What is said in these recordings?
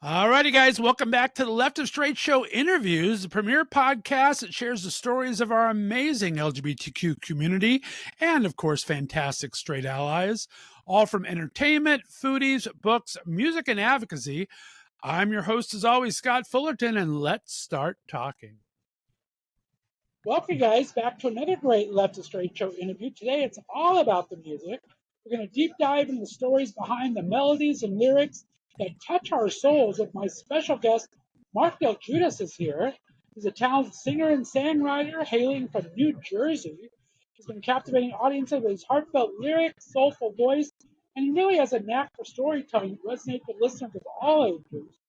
All righty, guys. Welcome back to the Left of Str8 Show interviews, the premier podcast that shares the stories of our amazing LGBTQ community and, of course, fantastic straight allies, all from entertainment, foodies, books, music, and advocacy. I'm your host, as always, Scott Fullerton, and let's start talking. Welcome, guys, back to another great Left of Str8 Show interview. Today, it's all about the music. We're going to deep dive into the stories behind the melodies and lyrics that touch our souls with my special guest, Marc Del Giudice is here. He's a talented singer and songwriter hailing from New Jersey. He's been captivating audiences with his heartfelt lyrics, soulful voice, and he really has a knack for storytelling that resonates with listeners of all ages.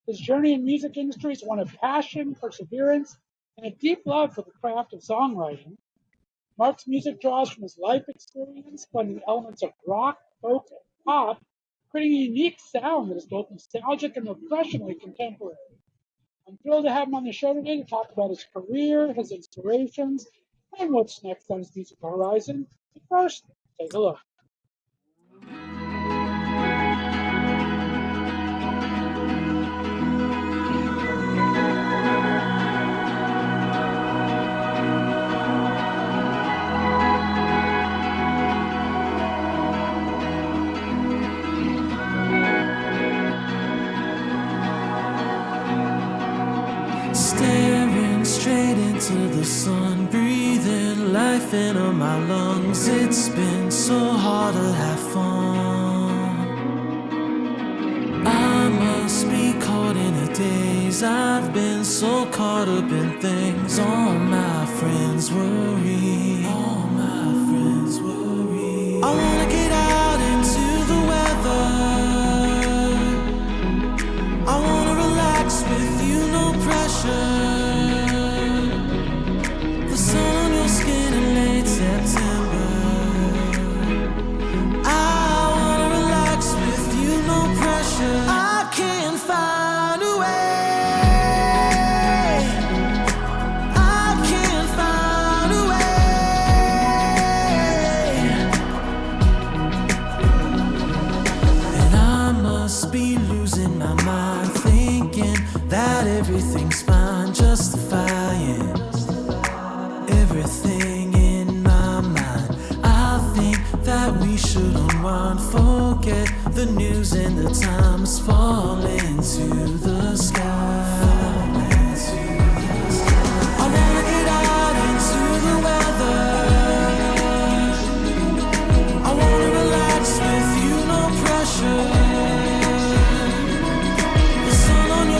His journey in the music industry is one of passion, perseverance, and a deep love for the craft of songwriting. Marc's music draws from his life experience, blending elements of rock, folk, and pop, creating a unique sound that is both nostalgic and refreshingly contemporary. I'm thrilled to have him on the show today to talk about his career, his inspirations, and what's next on his musical horizon. But first, take a look. Staring straight into the sun, breathing life into my lungs. It's been so hard to have fun. I must be caught in a daze. I've been so caught up in things. All my friends worry. All my friends worry. I wanna get out into the weather. I wanna relax with you, no pressure. The sun on your skin in late September. I wanna relax with you, no pressure. I can't find a way. I can't find a way. And I must be losing my mind, thinking that everything's fine, justifying everything in my mind. I think that we should unwind, forget the news and the times, fall into the sky. I wanna get out into the weather. I wanna relax with you, no pressure.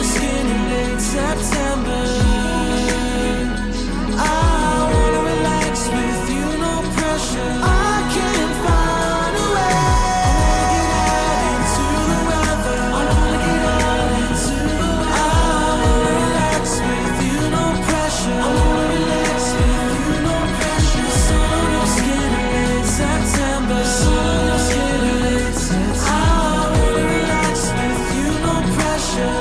Skin in late September. I wanna relax with you, no pressure. I can't find a way. I wanna get out into the weather. I wanna relax with you, no pressure. I wanna relax with you, no pressure. The sun on your skin in late September. The sun on your skin in late September. I wanna relax with you, no pressure.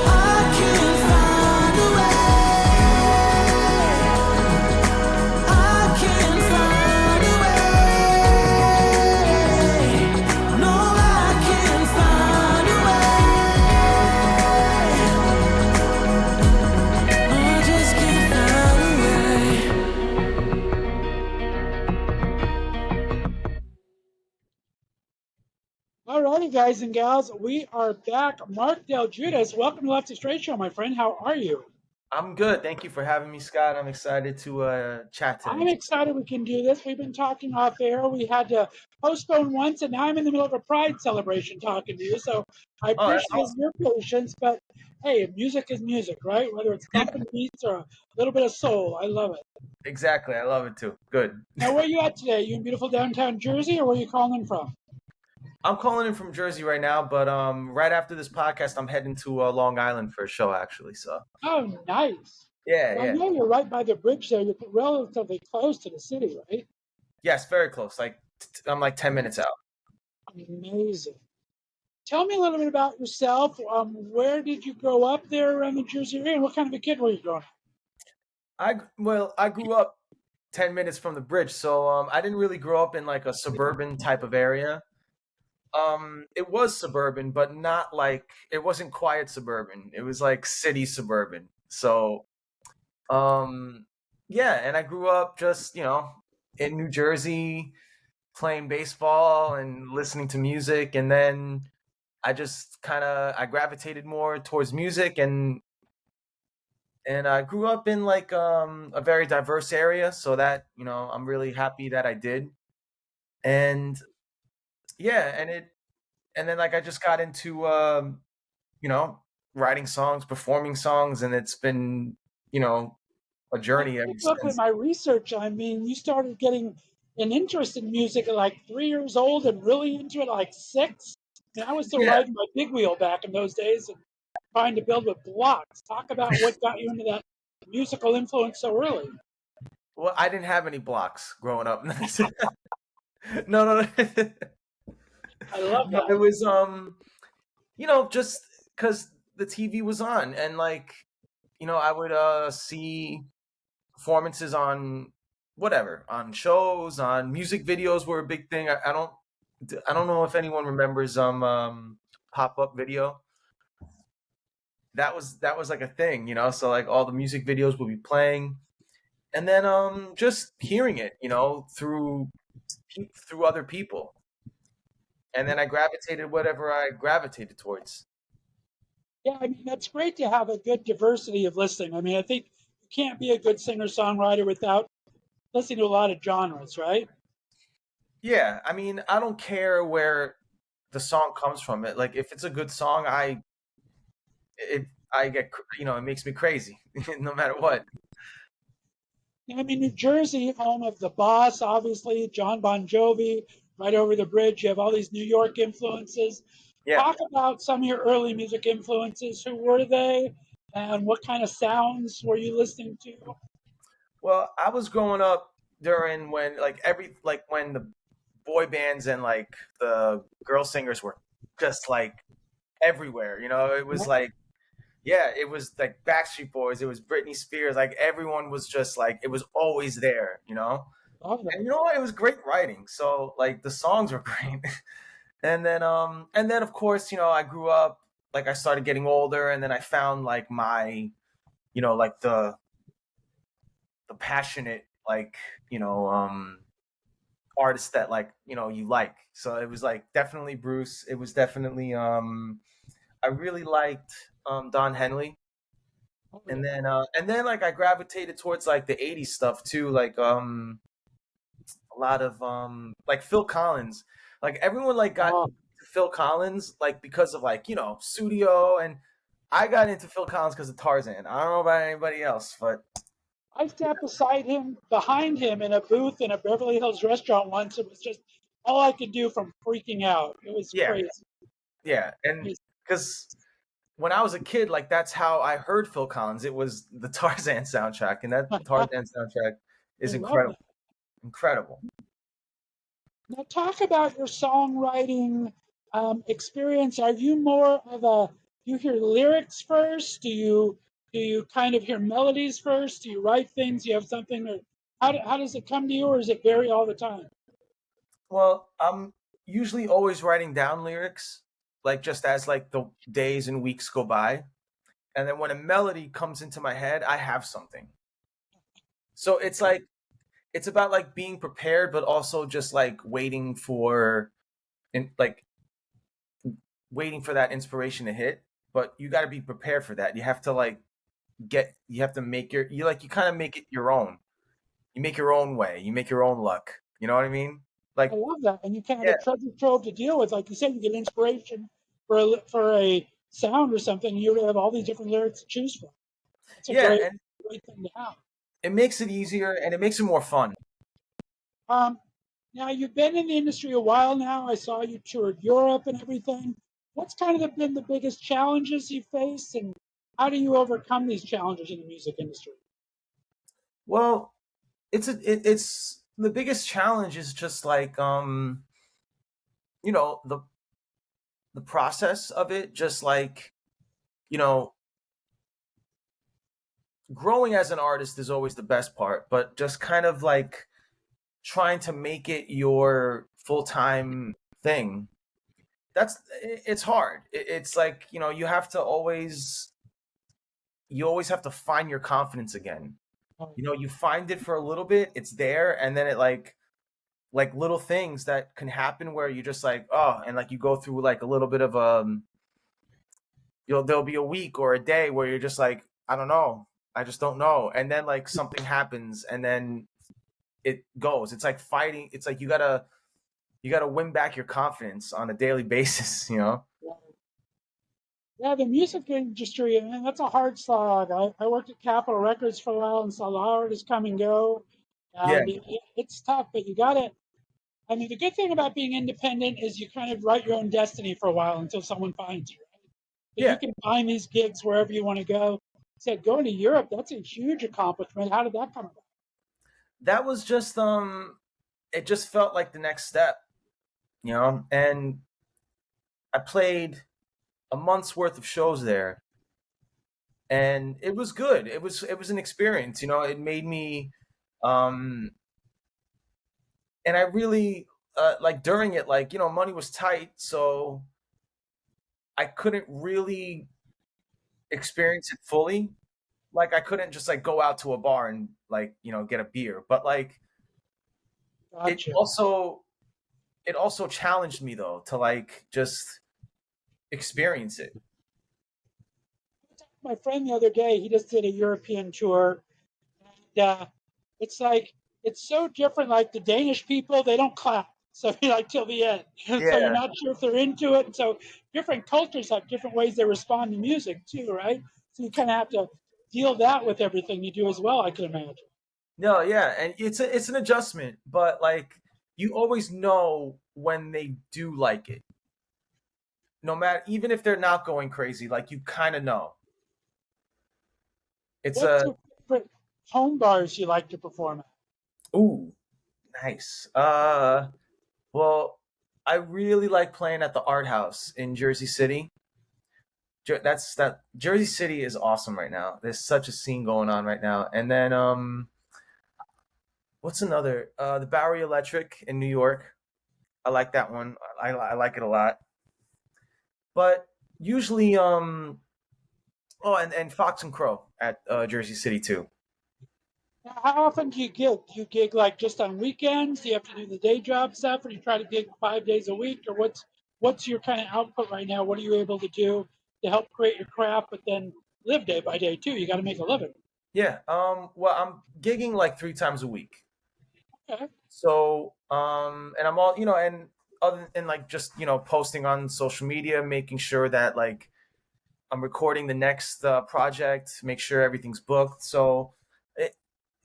Alrighty, guys and gals, we are back. Marc Del Giudice, welcome to Left of Str8 Show, my friend. How are you? I'm good. Thank you for having me, Scott. I'm excited to chat today. I'm excited we can do this. We've been talking off air. We had to postpone once, and now I'm in the middle of a Pride celebration talking to you. So I appreciate your patience. But hey, music is music, right? Whether it's thumping beats or a little bit of soul, I love it. Exactly. I love it too. Good. Now, where are you at today? You in beautiful downtown Jersey, or where are you calling in from? I'm calling in from Jersey right now, but right after this podcast, I'm heading to Long Island for a show, actually. So. Oh, nice. Yeah, well, yeah. I know you're right by the bridge there. You're relatively close to the city, right? Yes, very close. I'm like 10 minutes out. Amazing. Tell me a little bit about yourself. Where did you grow up there around the Jersey area? And what kind of a kid were you growing up? I grew up 10 minutes from the bridge, so I didn't really grow up in like a suburban type of area. It was suburban, but not like it wasn't quiet suburban. It was like city suburban. So, um, yeah, and I grew up just, in New Jersey playing baseball and listening to music, and then I just kind of I gravitated more towards music, and I grew up in like a very diverse area, so that, I'm really happy that I did. And yeah, and then like I just got into you know, writing songs, performing songs, and it's been, you know, a I journey ever looked at since. my research. I mean, you started getting an interest in music at like 3 years old and really into it at like six. And I was still Yeah. riding my big wheel back in those days and trying to build with blocks. Talk about what got you into that musical influence so early. Well, I didn't have any blocks growing up. No, no, no. I love No, that. it was just because the TV was on, and like, I would see performances on whatever, on shows, on music videos were a big thing. I don't know if anyone remembers pop up video. That was like a thing, so like all the music videos would be playing, and then just hearing it, through other people, and then I gravitated whatever I gravitated towards. Yeah, I mean, that's great to have a good diversity of listening. I mean, I think you can't be a good singer songwriter without listening to a lot of genres, right? Yeah, I mean, I don't care where the song comes from. It like if it's a good song, I get it makes me crazy no matter what. I mean, New Jersey, home of the Boss, obviously, John Bon Jovi, right over the bridge. You have all these New York influences. Yeah. Talk about some of your early music influences. Who were they? And what kind of sounds were you listening to? Well, I was growing up during when when the boy bands and like the girl singers were just like everywhere. It was like, yeah, it was like Backstreet Boys, it was Britney Spears, like everyone was just like it was always there. Love And that. you know what? It was great writing. So like the songs were great. And then of course, I grew up, like I started getting older, and then I found like my, like the passionate, like, you know, artists that like, you like. So it was like definitely Bruce. It was definitely I really liked Don Henley. Oh, yeah. And then like I gravitated towards like the 80s stuff too, like a lot of like Phil Collins. Like everyone like got Oh, to Phil Collins like because of like, Studio, and I got into Phil Collins because of Tarzan. I don't know about anybody else, but I sat beside him, behind him in a booth in a Beverly Hills restaurant once. It was just all I could do from freaking out. It was yeah, crazy. yeah. And because when I was a kid, like that's how I heard Phil Collins. It was the Tarzan soundtrack, and that I Tarzan soundtrack is love incredible. that. Incredible. Now, talk about your songwriting experience. Are you more of a you hear lyrics first? Do you kind of hear melodies first? Do you write things? You have something, or how does it come to you, or does it vary all the time? Well, I'm usually always writing down lyrics, like just as like the days and weeks go by. And then when a melody comes into my head, I have something. So it's about like being prepared, but also just like and like waiting for that inspiration to hit. But you got to be prepared for that. You have to like you have to make you kind of make it your own. You make your own way. You make your own luck. You know what I mean? I Like, love that, and you kind of have yeah, a treasure trove to deal with. Like you said, you get inspiration for a sound or something. You have all these different lyrics to choose from. It's a yeah, great and great thing to have. it makes it easier and it makes it more fun. Um, Now you've been in the industry a while now. I saw you toured Europe and everything. What's kind of been the biggest challenges you faced, and how do you overcome these challenges in the music industry? Well, it's the biggest challenge is just like you know the the process of it, just like, you know growing as an artist is always the best part, but just kind of like trying to make it your full-time thing. it's hard. It's like, you know, you always have to find your confidence again. You know, you find it for a little bit, it's there, and then it like little things that can happen where you just like, oh, and like you go through like a little bit of there'll be a week or a day where you're just like, I don't know, I just don't know, and then like something happens, and then it goes. It's like fighting. It's like you gotta win back your confidence on a daily basis. You know? Yeah, the music industry, and that's a hard slog. I worked at Capitol Records for a while and saw a lot of artists come and go. Yeah, And it's tough, but you got to, I mean, the good thing about being independent is you kind of write your own destiny for a while until someone finds you. Right? So you yeah. can find these gigs wherever you want to go. Said going to Europe, that's a huge accomplishment. How did that come about? That was just it just felt like the next step, you know. And I played a month's worth of shows there, and it was good. It was an experience, you know. It made me, um, and I really like during it, like, you know, money was tight, so I couldn't really experience it fully. Like I couldn't just like go out to a bar and like, you know, get a beer, but like it Gotcha. also it also challenged me though to like just experience it. My friend the other day, he just did a European tour. And, it's like it's so different. Like the Danish people, they don't clap, so you like till the end. So you're Yeah. not sure if they're into it. And so different cultures have different ways they respond to music too, right? So you kind of have to deal that with everything you do as well. I can imagine. No, yeah, and it's an adjustment, but like you always know when they do like it. No matter, even if they're not going crazy, like you kind of know. It's What's a your favorite home bars you like to perform at? ooh, nice. Well, I really like playing at the Art House in Jersey City. That Jersey City is awesome right now. There's such a scene going on right now. And then what's another? The Bowery Electric in New York. I like that one. I like it a lot. But usually oh, and Fox and Crow at Jersey City too. Now, how often do you gig? Do you gig like just on weekends? Do you have to do the day job stuff, or do you try to gig 5 days a week, or what's your kind of output right now? What are you able to do to help create your craft, but then live day by day too? You got to make a living. Yeah. Well, I'm gigging like 3 times a week. Okay. So and I'm all, you know, and other than like just, you know, posting on social media, making sure that like I'm recording the next project, make sure everything's booked. So it,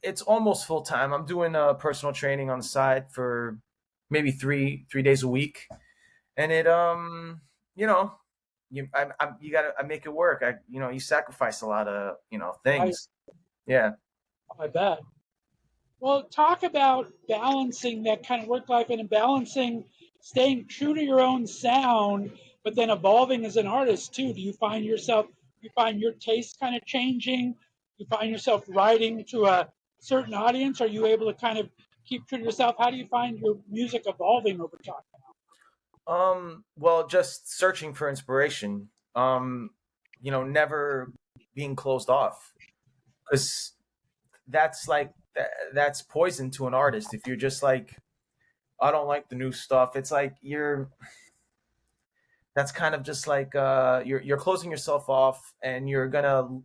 it's almost full time. I'm doing personal training on the side for maybe three days a week, and it you know, you gotta, I make it work. You know, you sacrifice a lot of, you know, I things. Yeah. I bet. Well, talk about balancing that kind of work life and balancing staying true to your own sound, but then evolving as an artist too. Do you find yourself, you find your taste kind of changing? You find yourself writing to a certain audience? Are you able to kind of keep true to yourself? How do you find your music evolving over time? Well, just searching for inspiration. You know, never being closed off, because that's like that's poison to an artist. If you're just like, I don't like the new stuff, it's like that's kind of just like you're closing yourself off, and you're gonna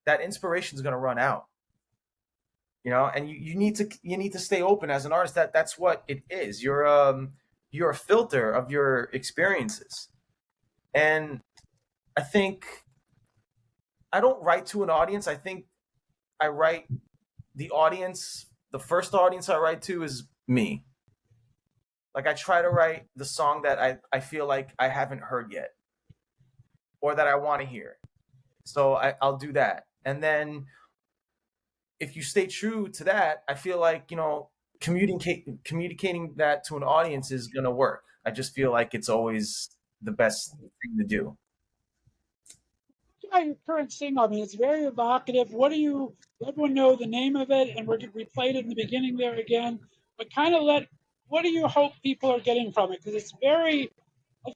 that inspiration is gonna run out. You know, and you need to stay open as an artist. That's what it is. You're a filter of your experiences. And I think I don't write to an audience. I think I write the audience. The first audience I write to is me. Like I try to write the song that I feel like I haven't heard yet, or that I want to hear. So I'll do that. And then if you stay true to that, I feel like, you know, communicating that to an audience is gonna work. I just feel like it's always the best thing to do. Yeah, your current single, I mean, it's very evocative. What do you, let everyone know the name of it, and we played it in the beginning there again, but kind of what do you hope people are getting from it? Because it's very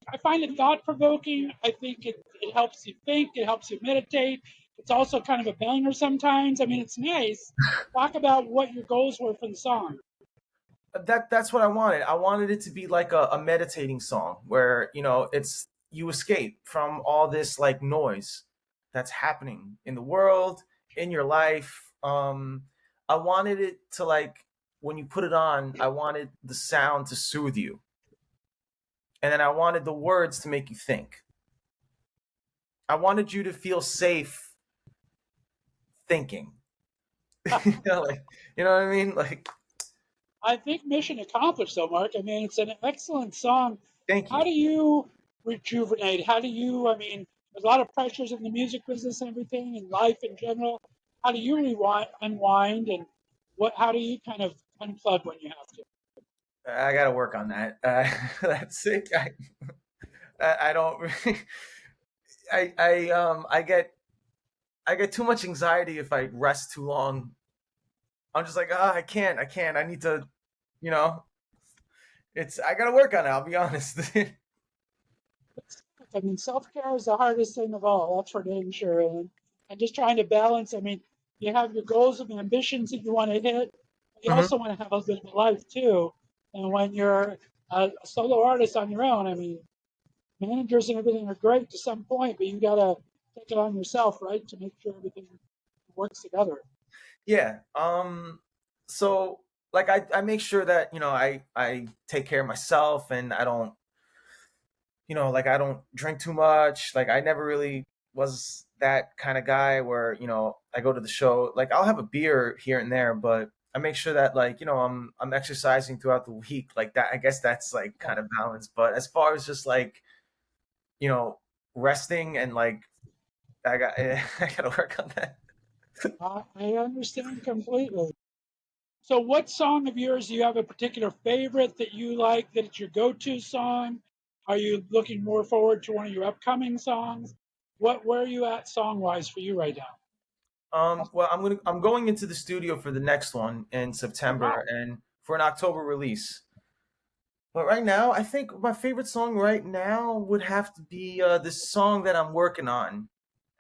I find it thought provoking. I think it helps you think. It helps you meditate. It's also kind of a banger sometimes. I mean, it's nice. Talk about what your goals were for the song. That's what I wanted. I wanted it to be like a meditating song where, it's you escape from all this like noise that's happening in the world, in your life. I wanted it to like when you put it on, I wanted the sound to soothe you. And then I wanted the words to make you think. I wanted you to feel safe thinking. You know what I mean? Like, I think mission accomplished, though, Mark. I mean, it's an excellent song. thank How you. do you rejuvenate? How do you, I mean, there's a lot of pressures in the music business and everything, and life in general. How do you unwind, and how do you kind of unplug when you have to? I got to work on that. That's it. I don't. I get too much anxiety if I rest too long. I'm just like, I can't. I need to, you know. I got to work on it. I'll be honest. I mean, self care is the hardest thing of all. That's for dang sure. And just trying to balance. I mean, you have your goals and ambitions that you want to hit. But you Mhm. also want to have a bit of a life too. And when you're a solo artist on your own, I mean, managers and everything are great to some point, but you gotta take it on yourself, right, to make sure everything works together. Yeah. So like I make sure that I take care of myself and I don't like I don't drink too much. Like I never really was that kind of guy where, I go to the show, like I'll have a beer here and there, but I make sure that like, I'm exercising throughout the week like that. I guess that's like Yeah. kind of balanced. But as far as just like, you know, resting and like I gotta work on that. I understand completely. So, what song of yours do you have a particular favorite that you like? That it's your go-to song? Are you looking more forward to one of your upcoming songs? Where are you at song-wise for you right now? Well, I'm going into the studio for the next one in Oh, September wow. and for an October release. But right now, I think my favorite song right now would have to be this song that I'm working on.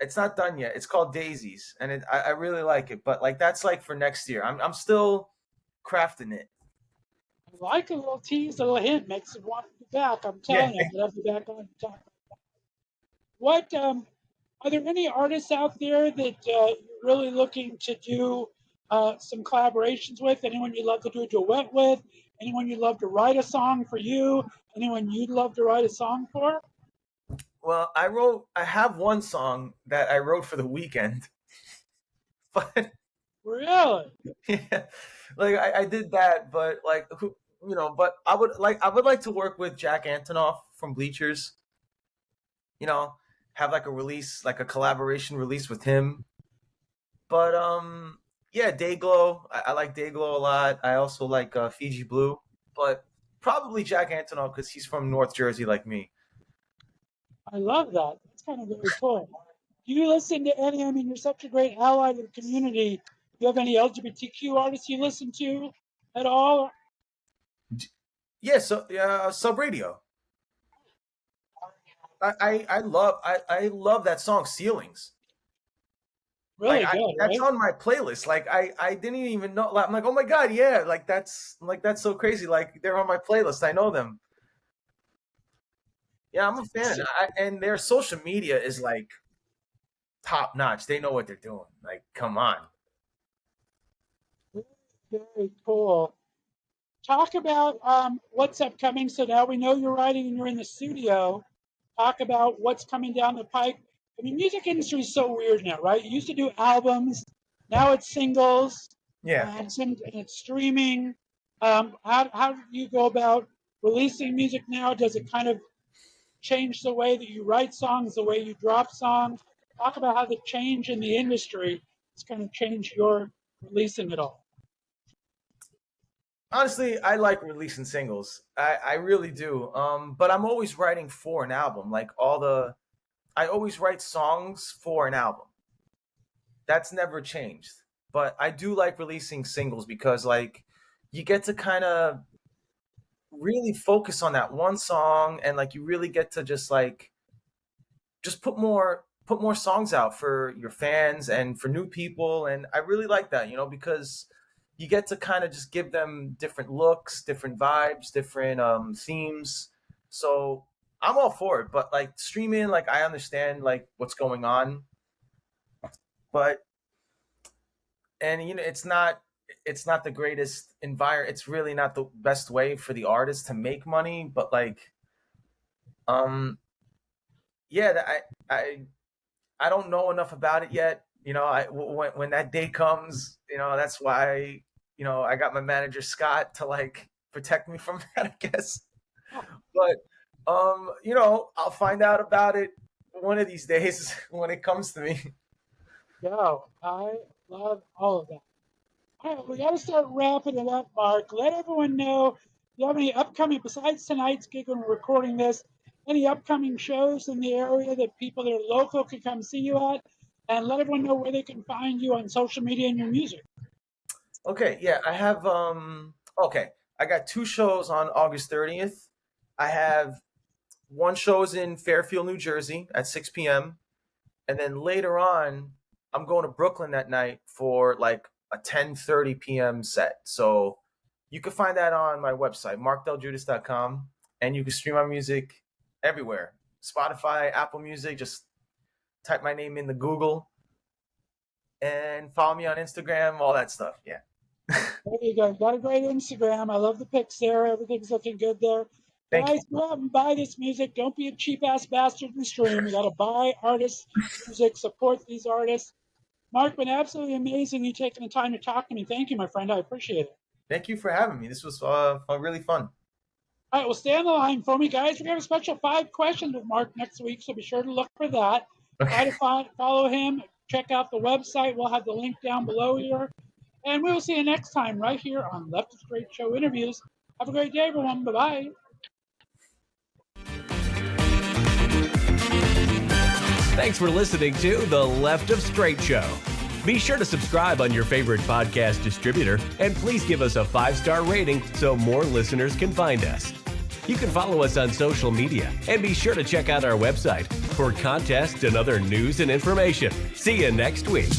It's not done yet. It's called Daisies, and I really like it. But like that's like for next year. I'm still crafting it. I like a little tease, a little hint, makes it want to be back. I'm Yeah. telling you, I'm gonna be back on time. What are there any artists out there that you're really looking to do some collaborations with? Anyone you'd love to do a duet with? Anyone you'd love to write a song for you? Anyone you'd love to write a song for? Well, I have one song that I wrote for the weekend, but Really? yeah, like I did that, but like but I would like to work with Jack Antonoff from Bleachers. You know, have like a release, like a collaboration release with him. But yeah, Dayglow. I like Dayglow a lot. I also like Fiji Blue, but probably Jack Antonoff because he's from North Jersey like me. I love that. That's kind of very cool. Do you listen to any? I mean, you're such a great ally to the community. Do you have any LGBTQ artists you listen to at all? Yeah, so Sub Radio. I love that song Ceilings. Like Really good, that's right? on my playlist. Like I didn't even know. Like, I'm like, oh my god, yeah. Like that's so crazy. Like they're on my playlist. I know them. Yeah, I'm a fan. And their social media is like top notch. They know what they're doing. Like, come on. Very cool. Talk about what's upcoming. So now we know you're writing and you're in the studio. Talk about what's coming down the pike. I mean, music industry is so weird now, right? You used to do albums, now it's singles, Yeah. and it's streaming. How do you go about releasing music now? Does it kind of change the way that you write songs, the way you drop songs? Talk about how the change in the industry has kind of changed your releasing it all. Honestly, I like releasing singles. I really do. But I'm always writing for an album. Like I always write songs for an album. That's never changed. But I do like releasing singles because like you get to kind of really focus on that one song, and like you really get to just like just put more songs out for your fans and for new people. And I really like that, you know, because you get to kind of just give them different looks, different vibes, different themes. So I'm all for it. But like streaming, like I understand like what's going on, but and you know it's not the greatest environment. It's really not the best way for the artist to make money. But like um yeah, I don't know enough about it yet. You know, when that day comes, you know, that's why, you know, I got my manager Scott to like protect me from that, I guess. But you know, I'll find out about it one of these days when it comes to me. Yo, I love all of that. All right, we got to start wrapping it up, Marc. Let everyone know if you have any upcoming, besides tonight's gig when we're recording this, any upcoming shows in the area that people that are local can come see you at, and let everyone know where they can find you on social media and your music. Okay, yeah, I have okay, I got 2 shows on August 30th. I have one show's in Fairfield, New Jersey at 6 p.m. And then later on, I'm going to Brooklyn that night for like a 10:30 p.m. set. So you can find that on my website, marcdelgiudice.com, and you can stream my music everywhere. Spotify, Apple Music, just type my name in the Google and follow me on Instagram, all that stuff. Yeah. There you go. You got a great Instagram. I love the pics there. Everything's looking good there. Thank you. Guys, go out and buy this music. Don't be a cheap ass bastard in the stream. You got to buy artists' music, support these artists. Marc, been absolutely amazing you taking the time to talk to me. Thank you, my friend. I appreciate it. Thank you for having me. This was really fun. All right, well, stay on the line for me, guys. We're going to have a special 5 questions with Marc next week, so be sure to look for that. Try to follow him. Check out the website. We'll have the link down below here. And we will see you next time right here on Left of Str8 Show Interviews. Have a great day, everyone. Bye-bye. Thanks for listening to The Left of Str8 Show. Be sure to subscribe on your favorite podcast distributor, and please give us a 5-star rating so more listeners can find us. You can follow us on social media, and be sure to check out our website for contests and other news and information. See you next week.